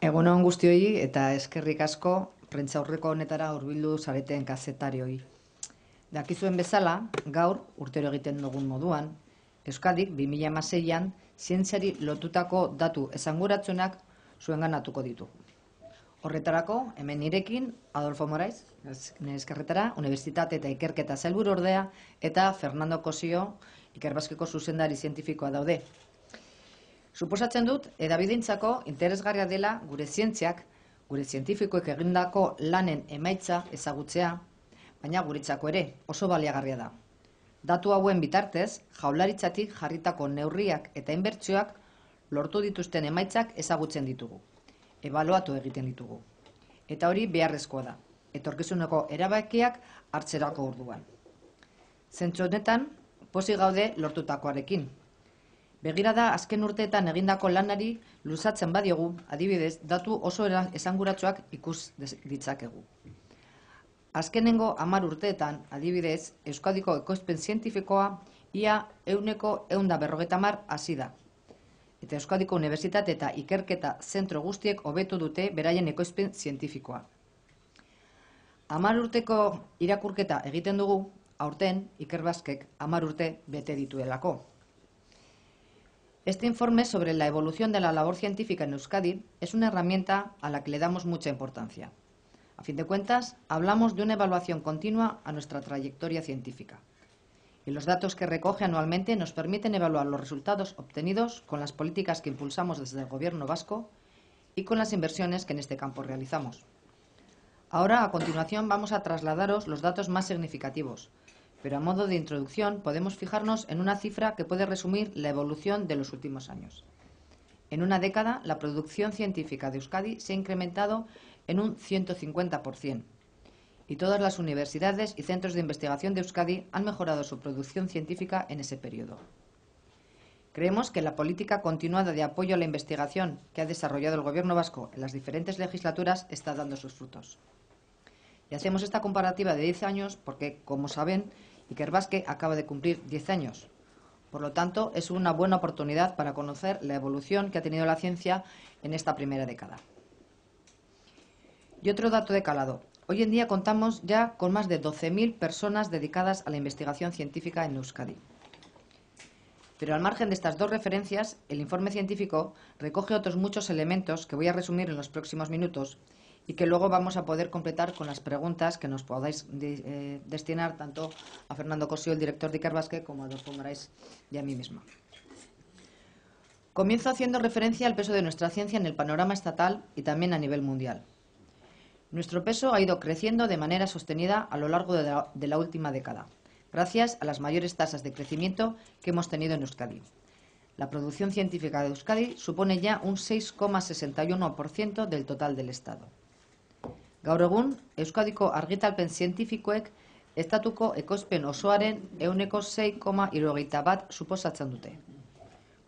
Egun on guztioi eta eskerrik asko prentsaurreko honetara hurbildu zareten kazetarioi. Dakizuen bezala, gaur urtero egiten dugun moduan, Euskadik 2016an zientziari lotutako datu esanguratsuenak zuenganatuko ditugu. Horretarako, hemen nirekin Adolfo Morais, nire eskerretara, Unibertsitate eta Ikerketa Sailburuordea eta Fernando Cosio, Ikerbasqueko zuzendari zientifikoa daude. Suposatzen dut, edabideintzako interesgarria dela gure zientziak, gure zientifikoek egindako lanen emaitza ezagutzea, baina guretzako ere oso baliagarria da. Datu hauen bitartez, jaurlaritzatik jarritako neurriak eta inbertsioak lortu dituzten emaitzak ezagutzen ditugu. Ebaluatu egiten ditugu. Eta hori beharrezkoa da, etorkizuneko erabakiak hartzerako orduan. Zentzu honetan, pozik gaude lortutakoarekin. Begirada azken urteetan egindako lanari luzatzen badiogu, adibidez, datu oso esanguratsuak ikus ditzakegu. Azkenengo 10 urteetan, adibidez, Euskadiko ekoizpen zientifikoa ia 150 hasi da. Eta Euskadiko Unibertsitate eta Ikerketa zentro guztiek hobetu dute beraien ekoizpen zientifikoa. 10 urteko irakurketa egiten dugu, aurten Ikerbasquek 10 urte bete dituelako. Este informe sobre la evolución de la labor científica en Euskadi es una herramienta a la que le damos mucha importancia. A fin de cuentas, hablamos de una evaluación continua a nuestra trayectoria científica. Y los datos que recoge anualmente nos permiten evaluar los resultados obtenidos con las políticas que impulsamos desde el Gobierno vasco y con las inversiones que en este campo realizamos. Ahora, a continuación, vamos a trasladaros los datos más significativos, pero a modo de introducción podemos fijarnos en una cifra que puede resumir la evolución de los últimos años. En una década, la producción científica de Euskadi se ha incrementado en un 150%, y todas las universidades y centros de investigación de Euskadi han mejorado su producción científica en ese periodo. Creemos que la política continuada de apoyo a la investigación que ha desarrollado el Gobierno vasco en las diferentes legislaturas está dando sus frutos. Y hacemos esta comparativa de 10 años porque, como saben, Ikerbasque acaba de cumplir 10 años. Por lo tanto, es una buena oportunidad para conocer la evolución que ha tenido la ciencia en esta primera década. Y otro dato de calado. Hoy en día contamos ya con más de 12.000 personas dedicadas a la investigación científica en Euskadi. Pero al margen de estas dos referencias, el informe científico recoge otros muchos elementos que voy a resumir en los próximos minutos y que luego vamos a poder completar con las preguntas que nos podáis destinar tanto a Fernando Cosio, el director de Ikerbasque, como a Adolfo Morais y a mí misma. Comienzo haciendo referencia al peso de nuestra ciencia en el panorama estatal y también a nivel mundial. Nuestro peso ha ido creciendo de manera sostenida a lo largo de la última década, gracias a las mayores tasas de crecimiento que hemos tenido en Euskadi. La producción científica de Euskadi supone ya un 6,61% del total del Estado. Gaur egun, Euskadiko argitalpen zientifikoek estatuko ekoizpen osoaren 6,71% suposatzen dute.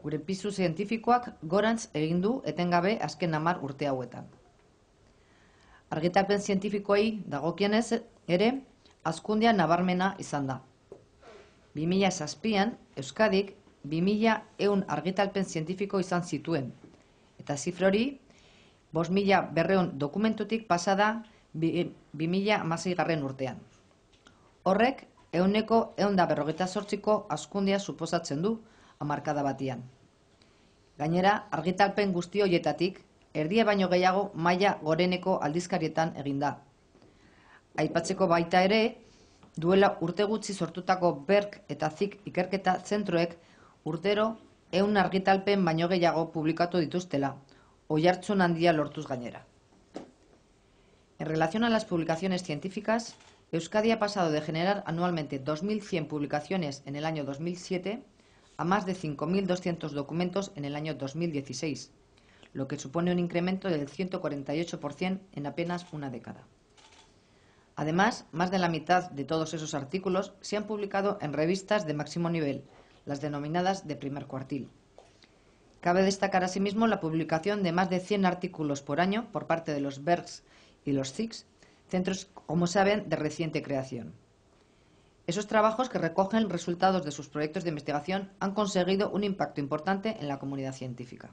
Gure pisu zientifikoak gorantz egin du etengabe azken 10 urte hauetan. Argitalpen zientifikoei dagokienez ere, hazkundea nabarmena izan da. 2007an, Euskadik 2100 argitalpen zientifiko izan zituen, eta zifra hori 5.200 dokumentutik pasada 2016 urtean. Horrek, 148ko hazkundea suposatzen du hamarkada batian. Gainera, argitalpen guzti horietatik, erdia baino gehiago maila goreneko aldizkarietan egin da. Aipatzeko baita ere, duela urte gutxi sortutako Berk eta Zik ikerketa zentroek urtero 100 argitalpen baino gehiago publikatu dituztela, oihartzun handia lortuz gainera. En relación a las publicaciones científicas, Euskadi ha pasado de generar anualmente 2.100 publicaciones en el año 2007 a más de 5.200 documentos en el año 2016, lo que supone un incremento del 148% en apenas una década. Además, más de la mitad de todos esos artículos se han publicado en revistas de máximo nivel, las denominadas de primer cuartil. Cabe destacar asimismo la publicación de más de 100 artículos por año por parte de los Berks y los CICs, centros, como saben, de reciente creación. Esos trabajos que recogen resultados de sus proyectos de investigación han conseguido un impacto importante en la comunidad científica.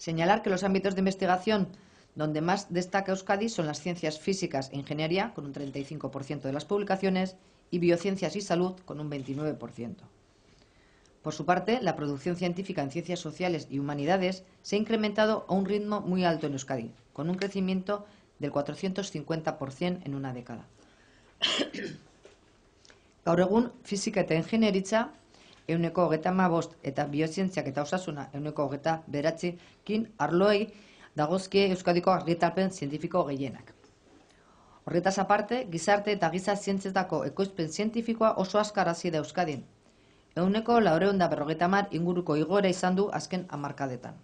Señalar que los ámbitos de investigación donde más destaca Euskadi son las ciencias físicas e ingeniería, con un 35% de las publicaciones, y biociencias y salud, con un 29%. Por su parte, la producción científica en ciencias sociales y humanidades se ha incrementado a un ritmo muy alto en Euskadi, con un crecimiento del 450% en una década. Gaur egun, fisika eta ingenieritza 135 eta biozientziak eta osasuna 129kin arloei dagozkie Euskadiko argitalpen zientifiko gehienak. Horretaz aparte, gizarte eta giza zientzietako ekoizpen zientifikoa oso azkar hasi da Euskadin. 450 inguruko igoera izan du azken hamarkadetan.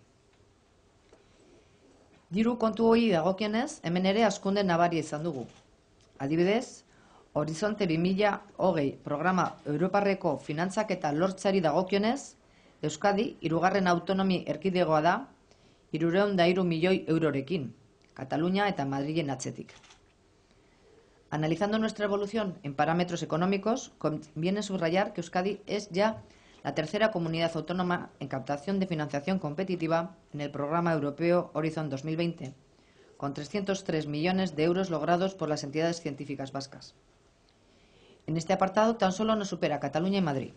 Diru kontu hori dagokienez, hemen ere hazkunde nabaria izan dugu. Adibidez, Horizonte 2020 programa Europarreko finantzak eta lortzeari dagokionez, Euskadi, 3. autonomi erkidegoa da, 303 milioi eurorekin, Katalunia eta Madrilen atzetik. Analizando nuestra evolución en parámetros económicos, conviene subrayar que Euskadi es ya la tercera comunidad autónoma en captación de financiación competitiva en el programa europeo Horizon 2020, con 303 millones de euros logrados por las entidades científicas vascas. En este apartado tan solo nos supera Cataluña y Madrid.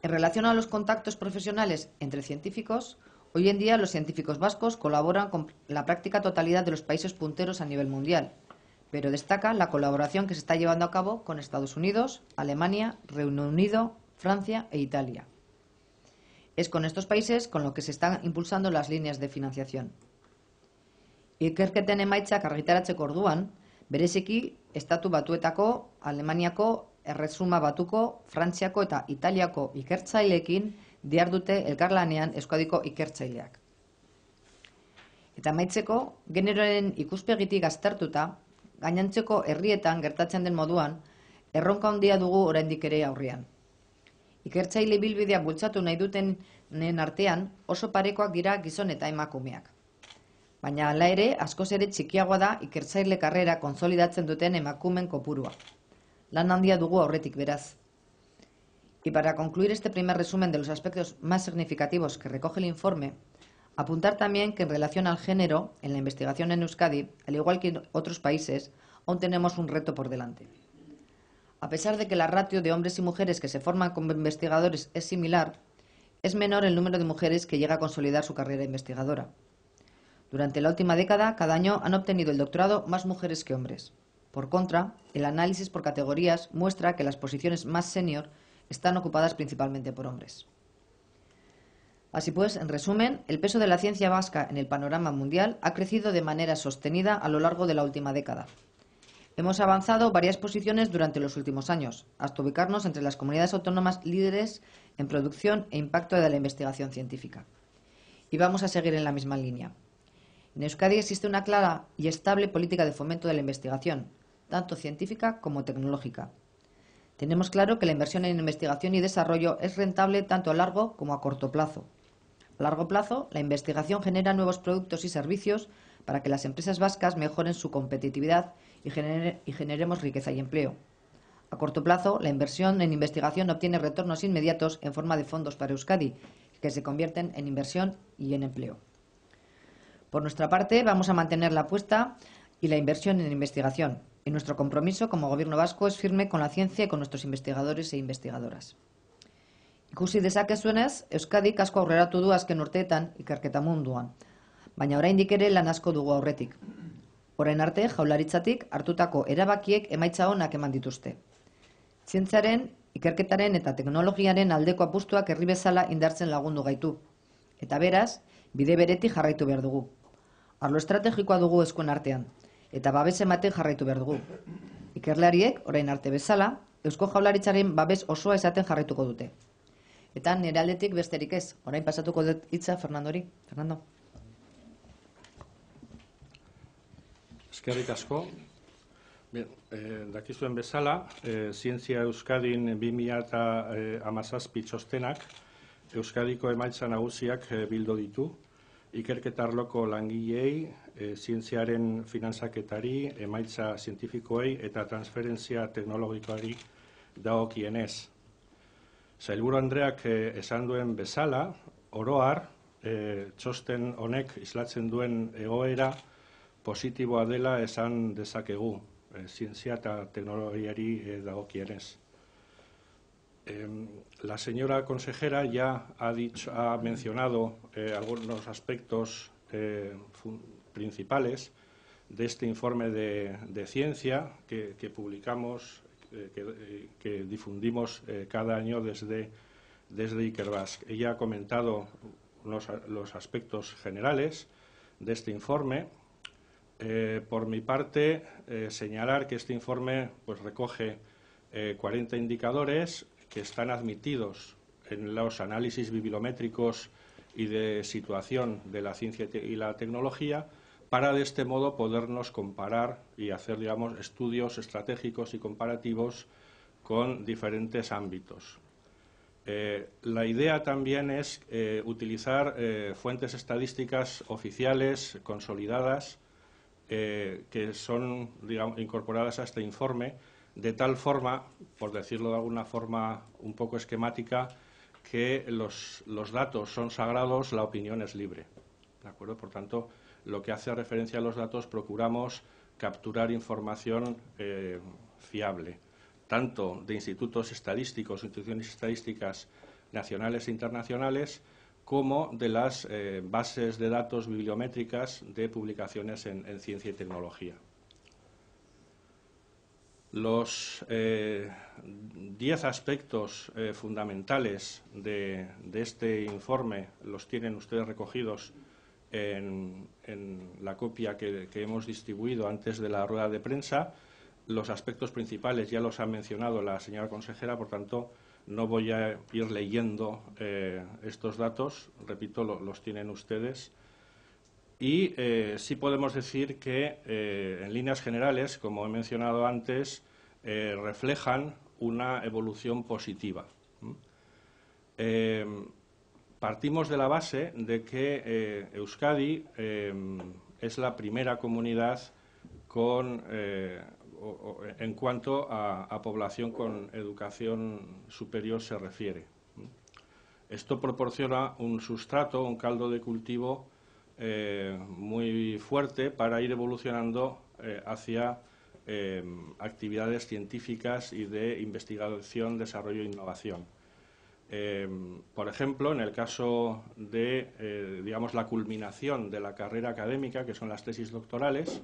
En relación a los contactos profesionales entre científicos, hoy en día los científicos vascos colaboran con la práctica totalidad de los países punteros a nivel mundial, pero destaca la colaboración que se está llevando a cabo con Estados Unidos, Alemania, Reino Unido, Francia e Italia. Es con estos países con los que se están impulsando las líneas de financiación. Ikerketen emaitzak argitaratzeko orduan, bereziki Estatu Batuetako, Alemaniako, Erresuma Batuko, Frantziako eta Italiako ikertzaileekin dihardute elkarlanean Euskadiko ikertzaileak. Eta amaitzeko, generoaren ikuspegitik aztertuta, gainontzeko herrietan gertatzen den moduan, erronka handia dugu oraindik ere aurrean. Ikertzaile ibilbidea bultzatu nahi dutenen artean oso parekoak dira gizon eta emakumeak. Baina hala ere, askoz ere txikiagoa da ikertzaile karrera kontsolidatzen duten emakumen kopurua. Lan handia dugu aurretik beraz. Y para concluir este primer resumen de los aspectos más significativos que recoge el informe, apuntar también que en relación al género, en la investigación en Euskadi, al igual que en otros países, aún tenemos un reto por delante. A pesar de que la ratio de hombres y mujeres que se forman como investigadores es similar, es menor el número de mujeres que llega a consolidar su carrera investigadora. Durante la última década, cada año han obtenido el doctorado más mujeres que hombres. Por contra, el análisis por categorías muestra que las posiciones más senior están ocupadas principalmente por hombres. Así pues, en resumen, el peso de la ciencia vasca en el panorama mundial ha crecido de manera sostenida a lo largo de la última década. Hemos avanzado varias posiciones durante los últimos años, hasta ubicarnos entre las comunidades autónomas líderes en producción e impacto de la investigación científica. Y vamos a seguir en la misma línea. En Euskadi existe una clara y estable política de fomento de la investigación, tanto científica como tecnológica. Tenemos claro que la inversión en investigación y desarrollo es rentable tanto a largo como a corto plazo. A largo plazo, la investigación genera nuevos productos y servicios para que las empresas vascas mejoren su competitividad y generemos riqueza y empleo. A corto plazo, la inversión en investigación obtiene retornos inmediatos en forma de fondos para Euskadi, que se convierten en inversión y en empleo. Por nuestra parte, vamos a mantener la apuesta y la inversión en investigación. Y nuestro compromiso como Gobierno vasco es firme con la ciencia y con nuestros investigadores e investigadoras. Ikusi dezakezuenez, Euskadik asko aurreratu du azken urteetan ikerketa munduan, baina oraindik ere lan asko dugu aurretik. Orain arte, Jaurlaritzatik hartutako erabakiek emaitza onak eman dituzte. Zientziaren, ikerketaren eta teknologiaren aldeko apustuak herri bezala indartzen lagundu gaitu. Eta beraz, bide beretik jarraitu behar dugu. Arlo estrategikoa dugu eskuen artean, eta babes ematen jarraitu behar dugu. Ikerlariek, orain arte bezala, Eusko Jaurlaritzaren babes osoa esaten jarraituko dute. Eta nire aldetik besterik ez, orain pasatuko dut hitza Fernandori. Fernando. Eskerrik asko. Bien, dakizuen bezala, Zientzia Euskadin 2017 txostenak Euskadiko emaitza nagusiak bildu ditu, ikerketa arloko langileei, zientziaren finantzaketari, emaitza zientifikoei eta transferentzia teknologikoari dagokienez. Sailburu Andreak esan duen bezala, oro har, txosten honek islatzen duen egoera positiboa dela esan dezakegu, zientzia eta teknologiari dagokienez. La señora consejera ya ha mencionado algunos aspectos principales de este informe de ciencia que publicamos, que difundimos cada año desde Ikerbasque. Ella ha comentado los aspectos generales de este informe. Por mi parte, señalar que este informe pues, recoge 40 indicadores que están admitidos en los análisis bibliométricos y de situación de la ciencia y la tecnología, para de este modo podernos comparar y hacer, digamos, estudios estratégicos y comparativos con diferentes ámbitos. La idea también es utilizar fuentes estadísticas oficiales, consolidadas, que son, digamos, incorporadas a este informe, de tal forma, por decirlo de alguna forma un poco esquemática, que los datos son sagrados, la opinión es libre. ¿De acuerdo? Por tanto, lo que hace referencia a los datos, procuramos capturar información fiable, tanto de institutos estadísticos, instituciones estadísticas nacionales e internacionales, como de las bases de datos bibliométricas de publicaciones en ciencia y tecnología. Los 10 aspectos fundamentales de este informe los tienen ustedes recogidos en la copia que hemos distribuido antes de la rueda de prensa. Los aspectos principales ya los ha mencionado la señora consejera, por tanto, no voy a ir leyendo estos datos, repito, los tienen ustedes. Y sí podemos decir que, en líneas generales, como he mencionado antes, reflejan una evolución positiva. Partimos de la base de que Euskadi es la primera comunidad en cuanto a población con educación superior se refiere. Esto proporciona un sustrato, un caldo de cultivo muy fuerte para ir evolucionando hacia actividades científicas y de investigación, desarrollo e innovación. Por ejemplo, en el caso de digamos, la culminación de la carrera académica, que son las tesis doctorales,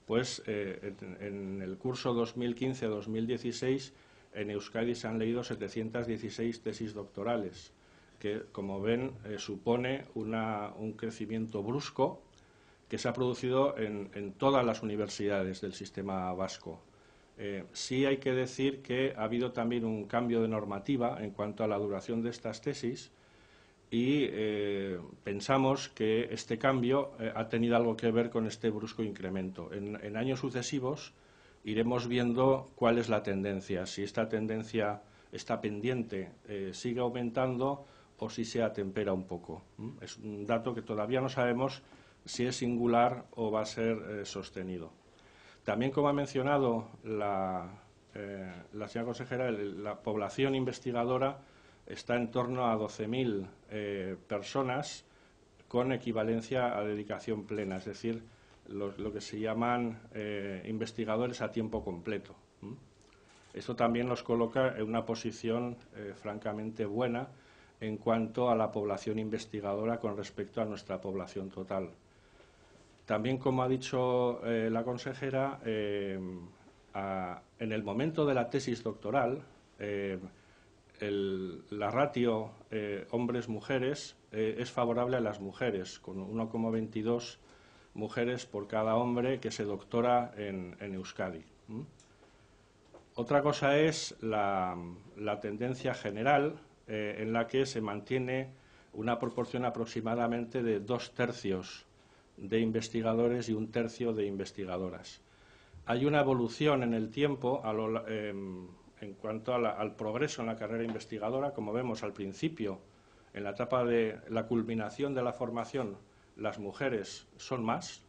pues en el curso 2015-2016 en Euskadi se han leído 716 tesis doctorales, que, como ven, supone un crecimiento brusco que se ha producido en todas las universidades del sistema vasco. Sí hay que decir que ha habido también un cambio de normativa en cuanto a la duración de estas tesis y pensamos que este cambio ha tenido algo que ver con este brusco incremento. En años sucesivos iremos viendo cuál es la tendencia, si esta tendencia, esta pendiente, sigue aumentando o si se atempera un poco. Es un dato que todavía no sabemos si es singular o va a ser sostenido. También, como ha mencionado la señora consejera, la población investigadora está en torno a 12.000 personas con equivalencia a dedicación plena, es decir, lo que se llaman investigadores a tiempo completo. Esto también nos coloca en una posición francamente buena en cuanto a la población investigadora con respecto a nuestra población total. También, como ha dicho la consejera, en el momento de la tesis doctoral, la ratio hombres-mujeres es favorable a las mujeres, con 1,22 mujeres por cada hombre que se doctora en Euskadi. Otra cosa es la tendencia general en la que se mantiene una proporción aproximadamente de 2/3 de investigadores y 1/3 de investigadoras. Hay una evolución en el tiempo en cuanto al progreso en la carrera investigadora. Como vemos al principio, en la etapa de la culminación de la formación, las mujeres son más,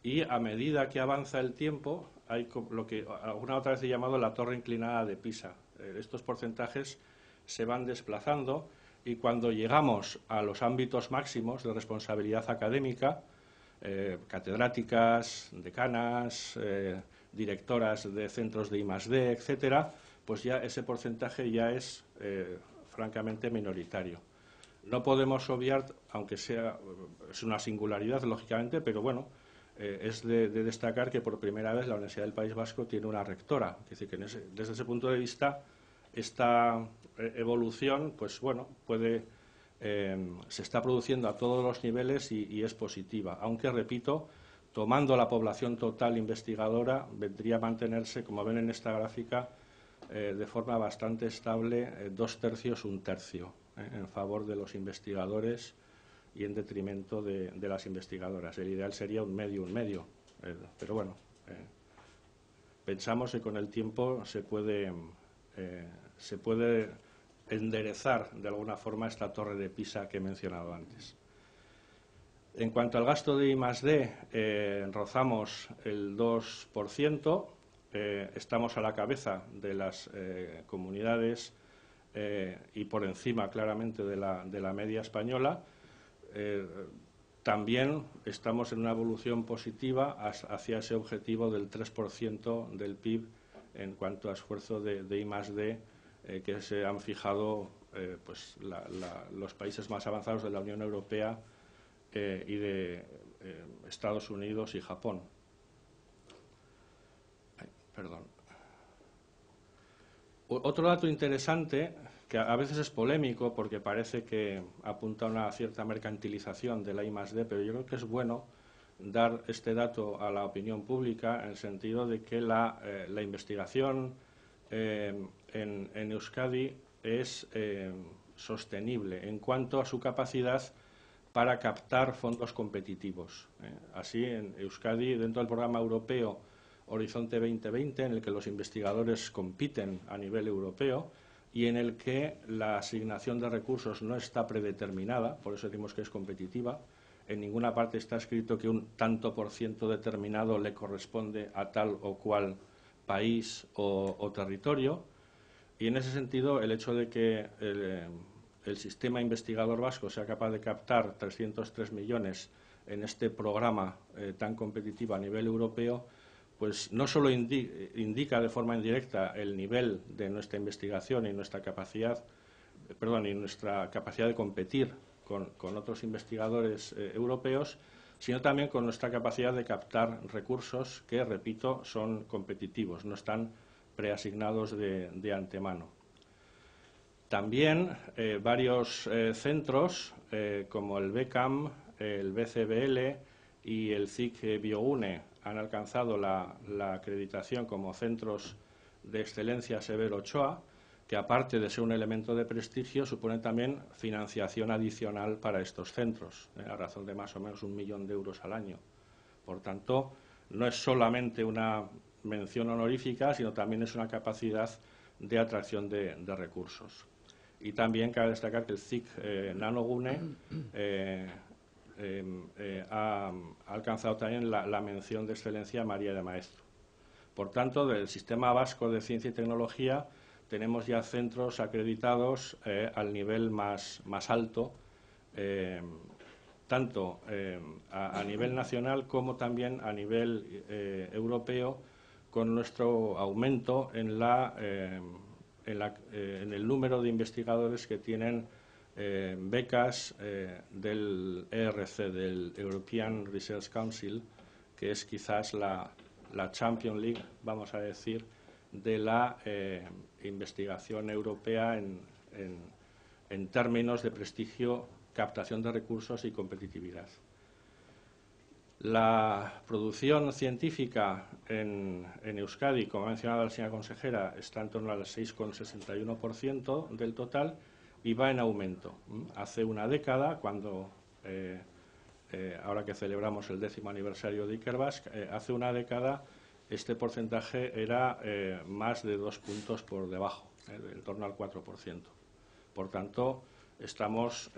y a medida que avanza el tiempo hay lo que alguna otra vez he llamado la torre inclinada de Pisa. Estos porcentajes se van desplazando y cuando llegamos a los ámbitos máximos de responsabilidad académica, catedráticas, decanas, directoras de centros de I+D, etcétera, pues ya ese porcentaje ya es francamente minoritario. No podemos obviar, aunque sea es una singularidad, lógicamente, pero bueno, es de destacar que por primera vez la Universidad del País Vasco tiene una rectora. Es decir, que desde ese punto de vista, esta evolución, pues bueno, se está produciendo a todos los niveles y es positiva. Aunque, repito, tomando la población total investigadora, vendría a mantenerse, como ven en esta gráfica, de forma bastante estable, 2/3, 1/3, en favor de los investigadores y en detrimento de las investigadoras. El ideal sería un medio, pero bueno, pensamos que con el tiempo se puede enderezar de alguna forma esta torre de Pisa que he mencionado antes. En cuanto al gasto de I+D, rozamos el 2%, estamos a la cabeza de las comunidades y por encima claramente de la media española. También estamos en una evolución positiva hacia ese objetivo del 3% del PIB en cuanto a esfuerzo de I+D que se han fijado pues los países más avanzados de la Unión Europea y de Estados Unidos y Japón. Otro dato interesante, que a veces es polémico porque parece que apunta a una cierta mercantilización de la I+D, pero yo creo que es bueno dar este dato a la opinión pública en el sentido de que la investigación en Euskadi es sostenible en cuanto a su capacidad para captar fondos competitivos. Así, en Euskadi, dentro del programa europeo Horizonte 2020, en el que los investigadores compiten a nivel europeo y en el que la asignación de recursos no está predeterminada, por eso decimos que es competitiva. En ninguna parte está escrito que un tanto por ciento determinado le corresponde a tal o cual país o territorio. Y en ese sentido, el hecho de que el sistema investigador vasco sea capaz de captar 303 millones en este programa tan competitivo a nivel europeo, pues no solo indica de forma indirecta el nivel de nuestra investigación y nuestra capacidad, de competir con otros investigadores europeos, sino también con nuestra capacidad de captar recursos que, repito, son competitivos, no están preasignados de antemano. También varios centros, como el BECAM, el BCBL y el CIC Biogune, han alcanzado la acreditación como centros de excelencia Severo Ochoa, que aparte de ser un elemento de prestigio, supone también financiación adicional para estos centros, a razón de más o menos 1 millón de euros al año. Por tanto, no es solamente una mención honorífica, sino también es una capacidad de atracción de recursos. Y también cabe destacar que el CIC Nanogune ha alcanzado también la mención de excelencia María de Maestro. Por tanto, del sistema vasco de ciencia y tecnología tenemos ya centros acreditados al nivel más alto, tanto a nivel nacional como también a nivel europeo, con nuestro aumento en el número de investigadores que tienen becas del ERC, del European Research Council, que es quizás la Champions League, vamos a decir, de la investigación europea en términos de prestigio, captación de recursos y competitividad. La producción científica en Euskadi, como ha mencionado la señora consejera, está en torno al 6,61% del total y va en aumento. Hace una década, cuando ahora que celebramos el 10º aniversario de Ikerbasque, hace una década este porcentaje era más de 2 puntos por debajo, en torno al 4%. Por tanto, estamos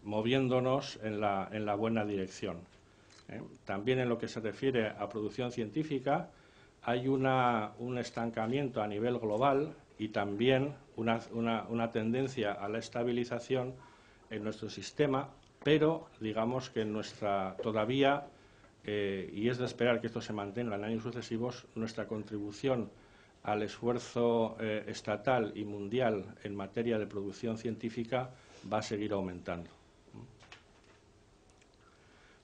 moviéndonos en la buena dirección. También en lo que se refiere a producción científica, hay un estancamiento a nivel global y también una tendencia a la estabilización en nuestro sistema, pero digamos que todavía, y es de esperar que esto se mantenga en años sucesivos, nuestra contribución al esfuerzo estatal y mundial en materia de producción científica va a seguir aumentando.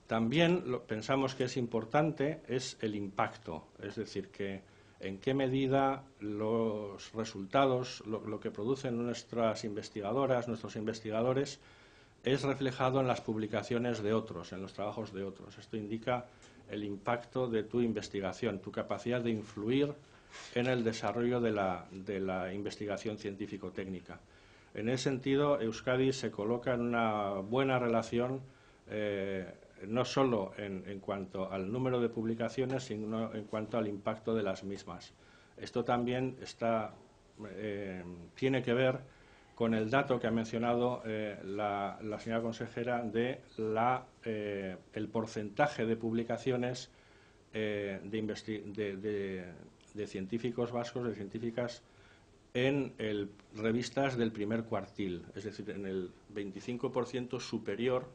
También pensamos que es importante el impacto, es decir, que en qué medida los resultados, lo que producen nuestras investigadoras, nuestros investigadores, es reflejado en las publicaciones de otros, en los trabajos de otros. Esto indica el impacto de tu investigación, tu capacidad de influir en el desarrollo de la investigación científico-técnica. En ese sentido, Euskadi se coloca en una buena relación, no solo en cuanto al número de publicaciones, sino en cuanto al impacto de las mismas. Esto también tiene que ver con el dato que ha mencionado la señora consejera de el porcentaje de publicaciones de científicos vascos, de científicas, en revistas del primer cuartil, es decir, en el 25% superior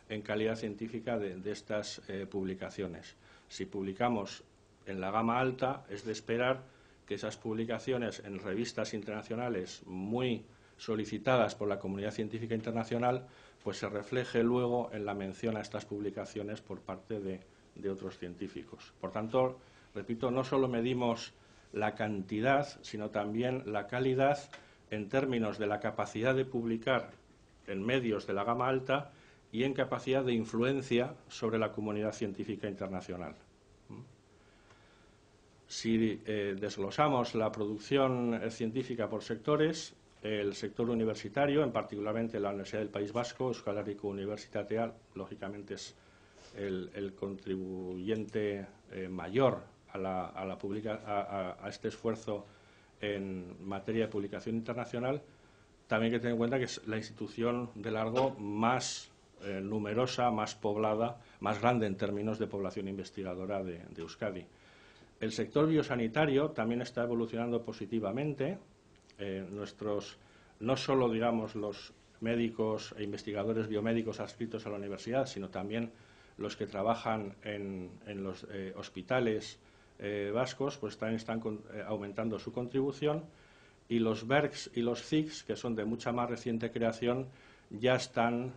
en calidad científica de estas publicaciones. Si publicamos en la gama alta, es de esperar que esas publicaciones en revistas internacionales muy solicitadas por la comunidad científica internacional, pues se refleje luego en la mención a estas publicaciones por parte de otros científicos. Por tanto, repito, no solo medimos la cantidad, sino también la calidad en términos de la capacidad de publicar en medios de la gama alta y en capacidad de influencia sobre la comunidad científica internacional. Si desglosamos la producción científica por sectores, el sector universitario, en particularmente la Universidad del País Vasco, Euskal Herriko Unibertsitatea, lógicamente es el contribuyente mayor a este esfuerzo en materia de publicación internacional. También hay que tener en cuenta que es la institución de largo más numerosa, más poblada, más grande en términos de población investigadora de Euskadi. El sector biosanitario también está evolucionando positivamente. No solo, digamos, los médicos e investigadores biomédicos adscritos a la universidad, sino también los que trabajan en los hospitales vascos, pues también están aumentando su contribución, y los BERCs y los CICs, que son de mucha más reciente creación, ya están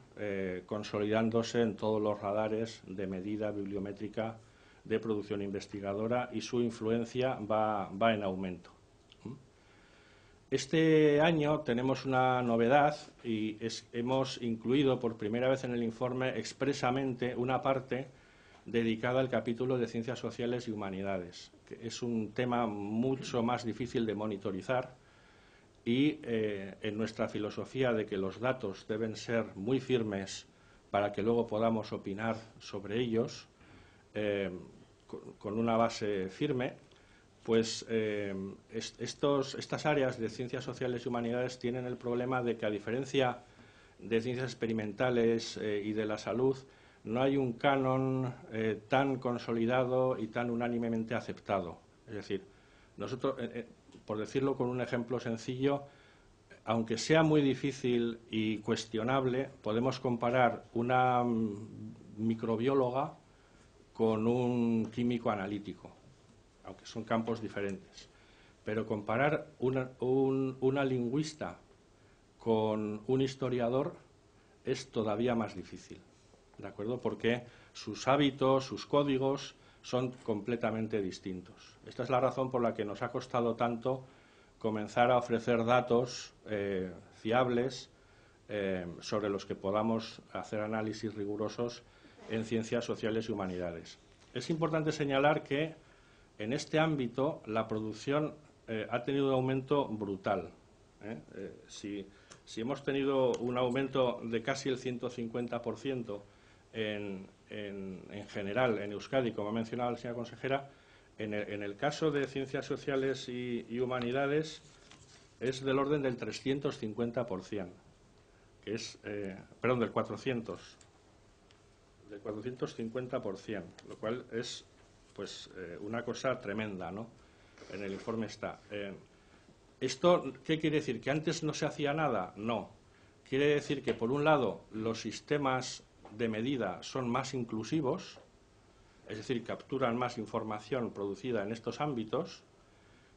consolidándose en todos los radares de medida bibliométrica de producción investigadora, y su influencia va en aumento. Este año tenemos una novedad, y hemos incluido por primera vez en el informe expresamente una parte dedicada al capítulo de Ciencias Sociales y Humanidades, que es un tema mucho más difícil de monitorizar, y en nuestra filosofía de que los datos deben ser muy firmes para que luego podamos opinar sobre ellos con una base firme, pues estas áreas de ciencias sociales y humanidades tienen el problema de que, a diferencia de ciencias experimentales y de la salud, no hay un canon tan consolidado y tan unánimemente aceptado. Es decir, nosotros, por decirlo con un ejemplo sencillo, aunque sea muy difícil y cuestionable, podemos comparar una microbióloga con un químico analítico, aunque son campos diferentes. Pero comparar una lingüista con un historiador es todavía más difícil, ¿de acuerdo? Porque sus hábitos, sus códigos son completamente distintos. Esta es la razón por la que nos ha costado tanto comenzar a ofrecer datos fiables sobre los que podamos hacer análisis rigurosos en ciencias sociales y humanidades. Es importante señalar que en este ámbito la producción ha tenido un aumento brutal. Si hemos tenido un aumento de casi el 150% en general en Euskadi, como ha mencionado la señora consejera, en el caso de ciencias sociales y humanidades es del orden del 350%, que es, perdón, del 450%, lo cual es pues una cosa tremenda, ¿no? En el informe está. ¿Esto qué quiere decir? ¿Que antes no se hacía nada? No. Quiere decir que, por un lado, los sistemas de medida son más inclusivos, es decir, capturan más información producida en estos ámbitos,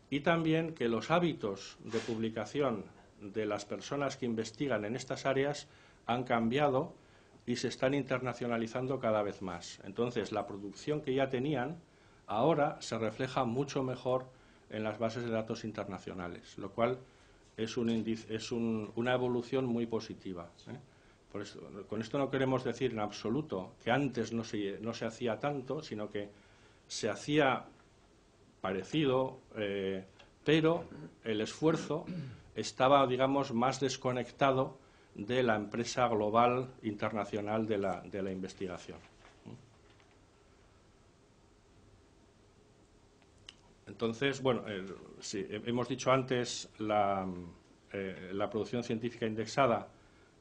y también que los hábitos de publicación de las personas que investigan en estas áreas han cambiado y se están internacionalizando cada vez más. Entonces, la producción que ya tenían ahora se refleja mucho mejor en las bases de datos internacionales, lo cual es una evolución muy positiva, ¿eh? Por eso, con esto no queremos decir en absoluto que antes no se hacía tanto, sino que se hacía parecido, pero el esfuerzo estaba, digamos, más desconectado de la empresa global internacional de la investigación. Entonces, bueno, sí, hemos dicho antes la producción científica indexada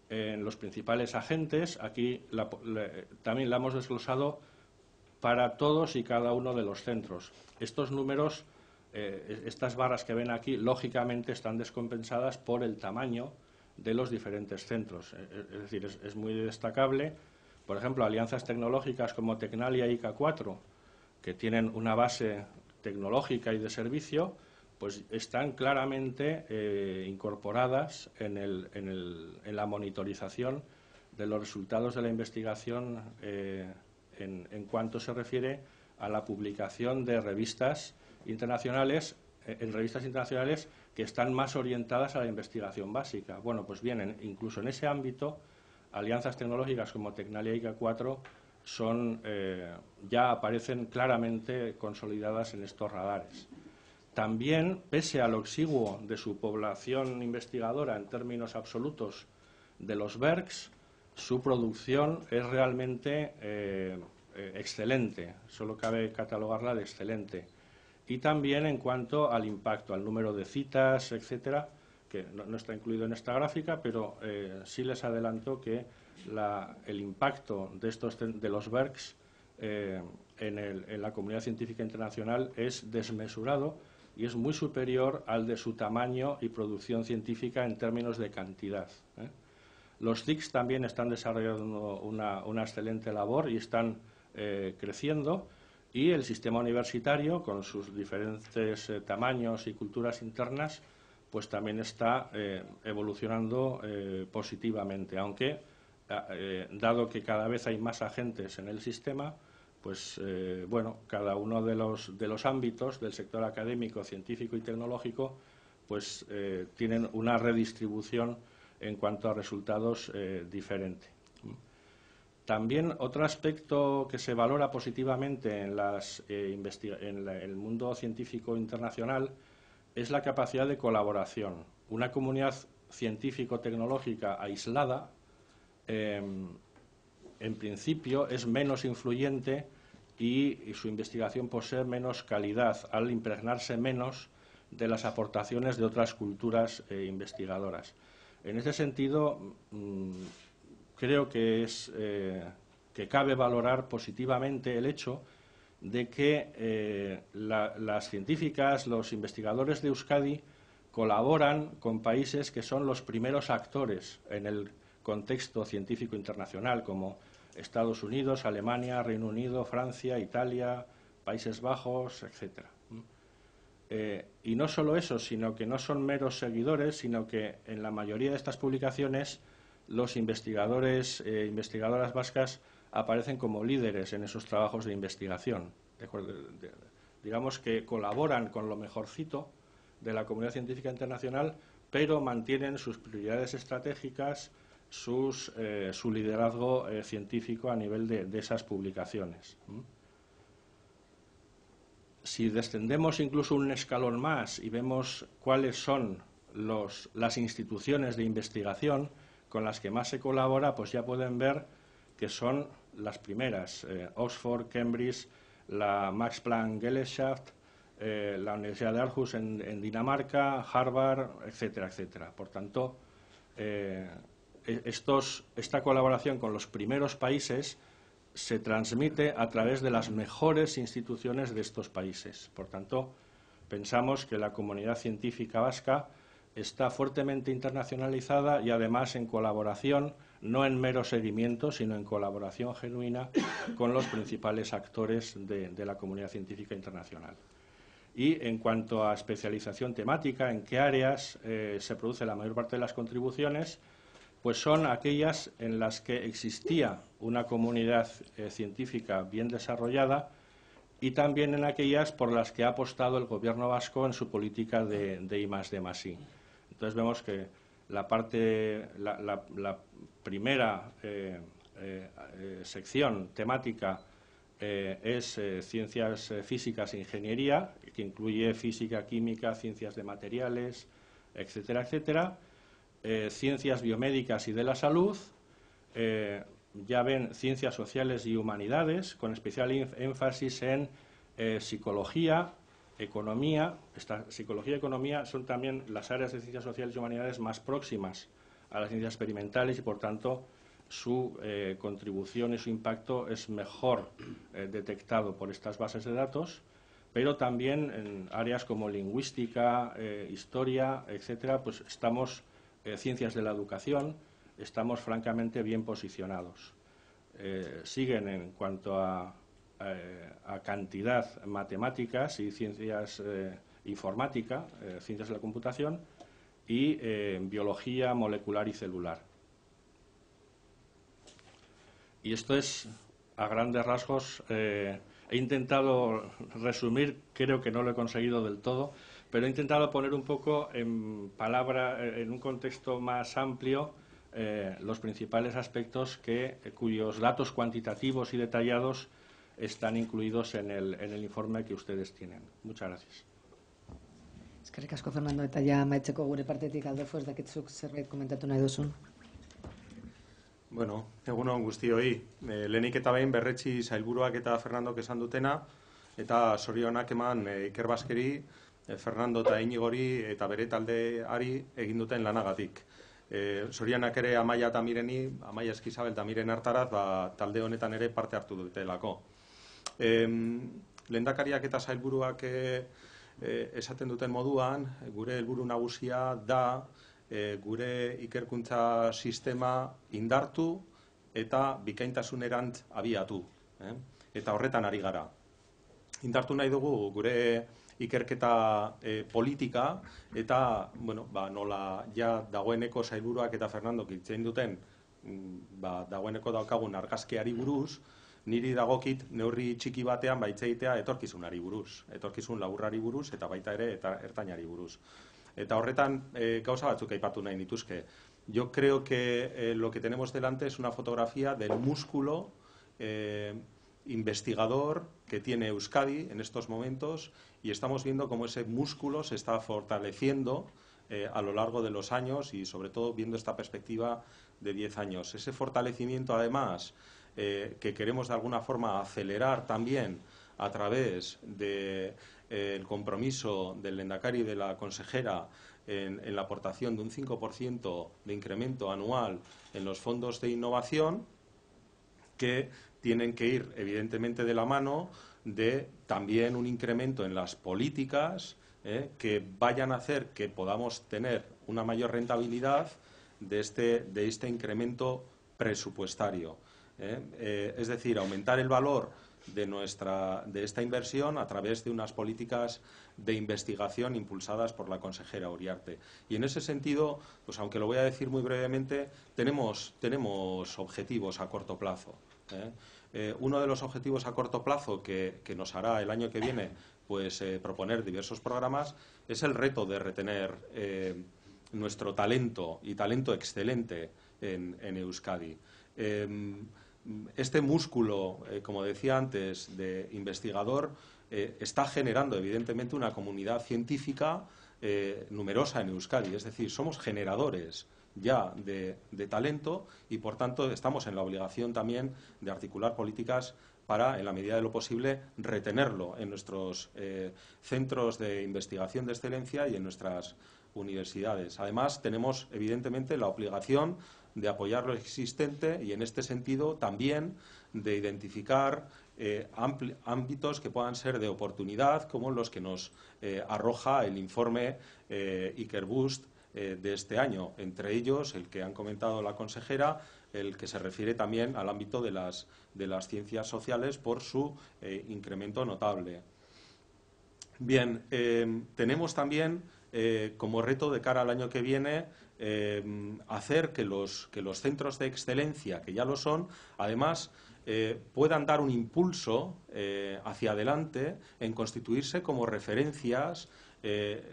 en los principales agentes. Aquí también la hemos desglosado para todos y cada uno de los centros. Estos números, estas barras que ven aquí, lógicamente están descompensadas por el tamaño de los diferentes centros. Es decir, es muy destacable, por ejemplo, alianzas tecnológicas como Tecnalia y IK4, que tienen una base tecnológica y de servicio, pues están claramente incorporadas en la monitorización de los resultados de la investigación en cuanto se refiere a la publicación de revistas internacionales, que están más orientadas a la investigación básica. Bueno, pues bien, incluso en ese ámbito, alianzas tecnológicas como Tecnalia y IK4 ya aparecen claramente consolidadas en estos radares. También, pese a lo exiguo de su población investigadora en términos absolutos de los BERCs, su producción es realmente excelente, solo cabe catalogarla de excelente. Y también en cuanto al impacto, al número de citas, etcétera, que no está incluido en esta gráfica, pero sí les adelanto que el impacto de los BERCs en la comunidad científica internacional es desmesurado y es muy superior al de su tamaño y producción científica en términos de cantidad, ¿eh? Los CICs también están desarrollando una excelente labor y están creciendo, y el sistema universitario, con sus diferentes tamaños y culturas internas, pues también está evolucionando positivamente, aunque dado que cada vez hay más agentes en el sistema, pues bueno, cada uno de los ámbitos del sector académico, científico y tecnológico, pues tienen una redistribución en cuanto a resultados diferente. También otro aspecto que se valora positivamente en el mundo científico internacional es la capacidad de colaboración. Una comunidad científico-tecnológica aislada, en principio, es menos influyente y su investigación posee menos calidad al impregnarse menos de las aportaciones de otras culturas investigadoras. En ese sentido, creo que cabe valorar positivamente el hecho de que las científicas, los investigadores de Euskadi colaboran con países que son los primeros actores en el contexto científico internacional, como Estados Unidos, Alemania, Reino Unido, Francia, Italia, Países Bajos, etcétera. Y no solo eso, sino que no son meros seguidores, sino que en la mayoría de estas publicaciones los investigadores e investigadoras vascas aparecen como líderes en esos trabajos de investigación. Digamos que colaboran con lo mejorcito de la comunidad científica internacional, pero mantienen sus prioridades estratégicas, su liderazgo científico a nivel de esas publicaciones. Si descendemos incluso un escalón más y vemos cuáles son las instituciones de investigación con las que más se colabora, pues ya pueden ver que son las primeras: Oxford, Cambridge, la Max Planck Gesellschaft, la Universidad de Aarhus en Dinamarca, Harvard, etcétera, etcétera. Por tanto, esta colaboración con los primeros países se transmite a través de las mejores instituciones de estos países. Por tanto, pensamos que la comunidad científica vasca está fuertemente internacionalizada y además en colaboración, no en mero seguimiento, sino en colaboración genuina con los principales actores de la comunidad científica internacional. Y en cuanto a especialización temática, en qué áreas se produce la mayor parte de las contribuciones, pues son aquellas en las que existía una comunidad científica bien desarrollada y también en aquellas por las que ha apostado el Gobierno vasco en su política de I+D+I. Entonces vemos que la primera sección temática es ciencias físicas e ingeniería, que incluye física, química, ciencias de materiales, etcétera, etcétera. Ciencias biomédicas y de la salud, ya ven ciencias sociales y humanidades, con especial énfasis en psicología, economía. Esta psicología y economía son también las áreas de ciencias sociales y humanidades más próximas a las ciencias experimentales y, por tanto, su contribución y su impacto es mejor detectado por estas bases de datos, pero también en áreas como lingüística, historia, etcétera, pues estamos ciencias de la educación, estamos francamente bien posicionados. Siguen en cuanto a cantidad matemáticas y ciencias informática, ciencias de la computación y biología molecular y celular. Y esto es, a grandes rasgos, he intentado resumir, creo que no lo he conseguido del todo, pero he intentado poner un poco en un contexto más amplio, los principales aspectos cuyos datos cuantitativos y detallados están incluidos en el informe que ustedes tienen. Muchas gracias. Eskerrik asko, Fernando, eta ja amaitzeko gure partetik Adolfo, ez dakitzuk zerbait komentatu nahi duzun. Bueno, egun on guztioi. Lehenik eta behin berretsi sailburuak eta Fernandok esan dutena, eta zorionak eman Iker Baskeri, Fernando eta Inigori eta bere taldeari egin duten lanagatik. Zorionak ere Amaia eta Mireni, Amaia Eskizabel eta Miren Artaraz, talde honetan ere parte hartu dutelako. Lehendakariak eta sailburuak esaten duten moduan, gure helburu nagusia da gure ikerkuntza sistema indartu eta bikaintasunerantz abiatu. Eta horretan ari gara. Indartu nahi dugu gure ikerketa politika eta nola ja dagoeneko sailburuak eta Fernandok hitz egin duten dagoeneko daukagun argazkiari buruz, niri dagokit neurri txiki batean baitzeitea etorkizunari buruz, etorkizun laburrari buruz eta baita ere eta ertainari buruz. Eta horretan gauza batzuk aipatu nahi nituzke. Yo creo que lo que tenemos delante es una fotografía del músculo investigador que tiene Euskadi en estos momentos y estamos viendo cómo ese músculo se está fortaleciendo a lo largo de los años y sobre todo viendo esta perspectiva de 10 años. Ese fortalecimiento además que queremos de alguna forma acelerar también a través del compromiso del lehendakari y de la consejera en la aportación de un 5% de incremento anual en los fondos de innovación, que tienen que ir evidentemente de la mano de también un incremento en las políticas que vayan a hacer que podamos tener una mayor rentabilidad de este incremento presupuestario. Es decir, aumentar el valor de esta inversión a través de unas políticas de investigación impulsadas por la consejera Uriarte. Y en ese sentido, pues aunque lo voy a decir muy brevemente, tenemos objetivos a corto plazo. Uno de los objetivos a corto plazo que nos hará el año que viene pues proponer diversos programas es el reto de retener nuestro talento y talento excelente en Euskadi. Este músculo, como decía antes, de investigador está generando evidentemente una comunidad científica numerosa en Euskadi. Es decir, somos generadores ya de talento y, por tanto, estamos en la obligación también de articular políticas para, en la medida de lo posible, retenerlo en nuestros centros de investigación de excelencia y en nuestras universidades. Además, tenemos, evidentemente, la obligación de apoyar lo existente y, en este sentido, también de identificar ámbitos que puedan ser de oportunidad, como los que nos arroja el informe Ikerboost de este año, entre ellos el que han comentado la consejera, el que se refiere también al ámbito de las ciencias sociales por su incremento notable. Bien, tenemos también como reto de cara al año que viene hacer que los centros de excelencia, que ya lo son, además puedan dar un impulso hacia adelante en constituirse como referencias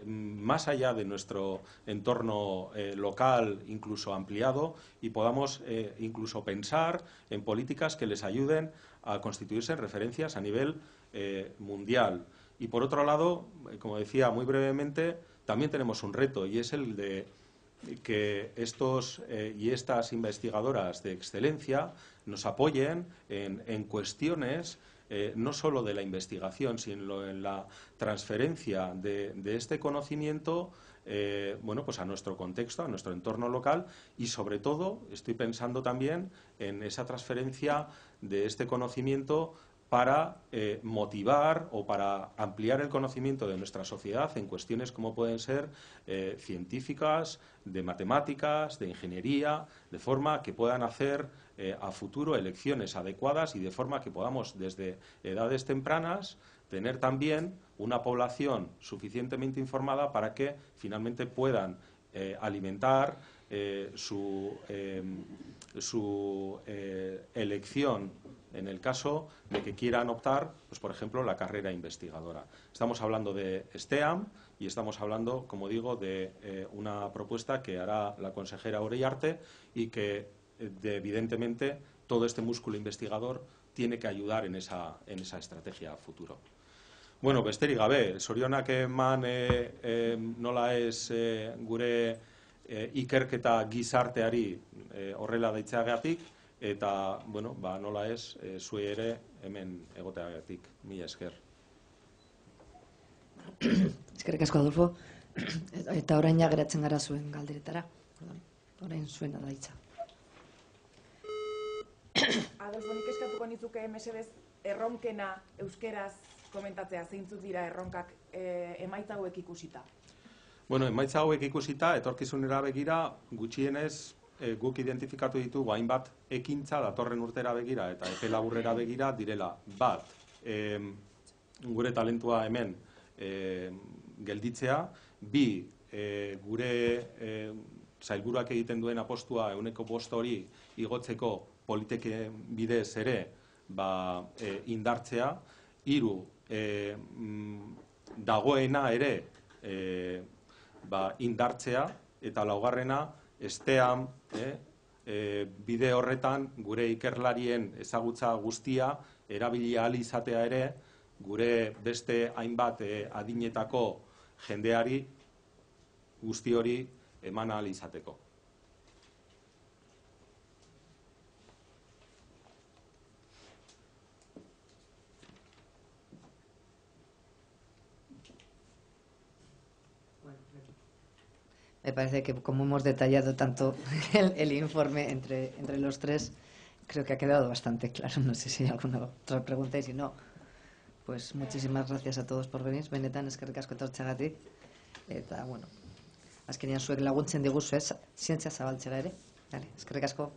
más allá de nuestro entorno local, incluso ampliado, y podamos incluso pensar en políticas que les ayuden a constituirse en referencias a nivel mundial. Y por otro lado, como decía muy brevemente, también tenemos un reto, y es el de que estos y estas investigadoras de excelencia nos apoyen en cuestiones no solo de la investigación, sino en la transferencia de este conocimiento bueno, pues a nuestro contexto, a nuestro entorno local, y sobre todo estoy pensando también en esa transferencia de este conocimiento para motivar o para ampliar el conocimiento de nuestra sociedad en cuestiones como pueden ser científicas, de matemáticas, de ingeniería, de forma que puedan hacer a futuro elecciones adecuadas y de forma que podamos desde edades tempranas tener también una población suficientemente informada para que finalmente puedan alimentar su elección en el caso de que quieran optar, pues, por ejemplo, la carrera investigadora. Estamos hablando de STEAM y estamos hablando, como digo, de una propuesta que hará la consejera Uriarte y que, evidentemente, todo este músculo investigador tiene que ayudar en esa estrategia a futuro. Bueno, besterik gabe, zorionak eman nola ez gure ikerketa gizarteari horrela deitzeagatik, eta, bueno, nola ez zuei ere hemen egoteagatik. Mila esker. Eskerrik asko, Adolfo. Eta orain ja geratzen gara zuen galderetara. Orain zuena da hitza. Adolfo, nik eskatuko nizuke mesedez erronkena euskeraz komentatzea, zeintzuk dira erronkak emaitza hauek ikusita? Bueno, emaitza hauek ikusita, etorkizunera begira, gutxienez guk identifikatu ditugu hainbat ekintza datorren urtera begira eta epe laburrera begira direla. Bat, gure talentua hemen gelditzea. Bi, gure sailburuak egiten duen apostua 105 hori igotzeko politiken bidez ere indartzea. Hiru, dagoena ere indartzea, eta laugarrena, STEAM bide horretan gure ikerlarien ezagutza guztia erabili ahal izatea ere gure beste hainbat adinetako jendeari guzti hori eman ahal izateko. Me parece que como hemos detallado tanto el informe entre los tres, creo que ha quedado bastante claro. No sé si hay alguna otra pregunta y si no, pues muchísimas gracias a todos por venir. Benetan eskerrik asko etortzeagatik. Eta, bueno, azkenean zuek laguntzen diguzu, zientzia zabaltzera ere. Eskerrik asko.